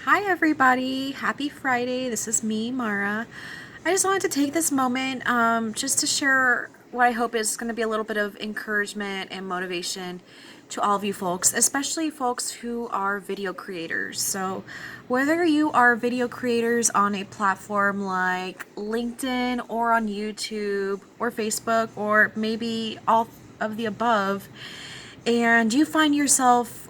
Hi everybody, happy Friday. This is me, Mara. I just wanted to take this moment just to share what I hope is going to be a little bit of encouragement and motivation to all of you folks, especially folks who are video creators. So, whether you are video creators on a platform like LinkedIn or on YouTube or Facebook or maybe all of the above, and you find yourself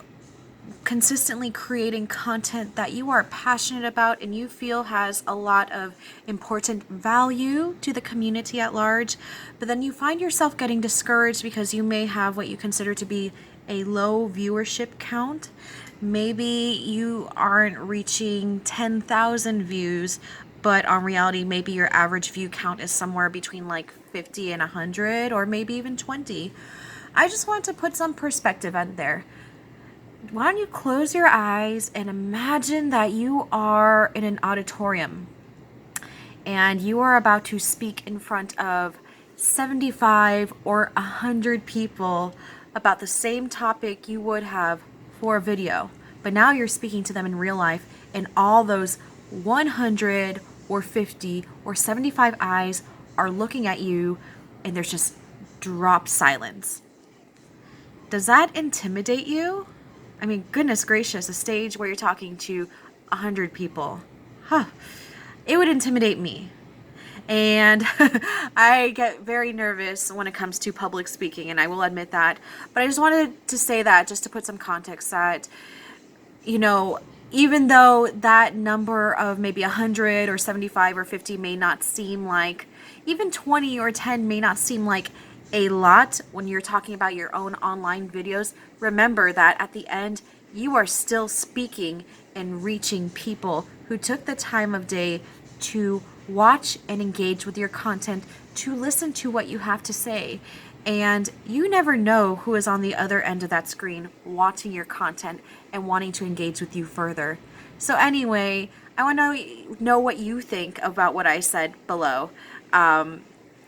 consistently creating content that you are passionate about and you feel has a lot of important value to the community at large, but then you find yourself getting discouraged because you may have what you consider to be a low viewership count. Maybe you aren't reaching 10,000 views, but on reality, maybe your average view count is somewhere between like 50 and 100, or maybe even 20. I just want to put some perspective out there. Why don't you close your eyes and imagine that you are in an auditorium and you are about to speak in front of 75 or 100 people about the same topic you would have for a video. But now you're speaking to them in real life, and all those 100 or 50 or 75 eyes are looking at you, and there's just drop silence. Does that intimidate you? I mean, goodness gracious, a stage where you're talking to 100 people. Huh. It would intimidate me. And I get very nervous when it comes to public speaking, and I will admit that. But I just wanted to say that just to put some context that, you know, even though that number of maybe 100 or 75 or 50 may not seem like, even 20 or 10 may not seem like a lot when you're talking about your own online videos, remember that at the end, you are still speaking and reaching people who took the time of day to watch and engage with your content, to listen to what you have to say. And you never know who is on the other end of that screen watching your content and wanting to engage with you further. So anyway, I want to know what you think about what I said below.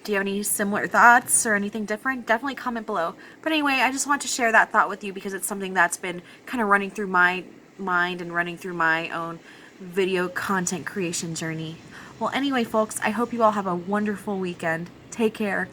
Do you have any similar thoughts or anything different? Definitely comment below. But anyway, I just want to share that thought with you because it's something that's been kind of running through my mind and running through my own video content creation journey. Well, anyway, folks, I hope you all have a wonderful weekend. Take care.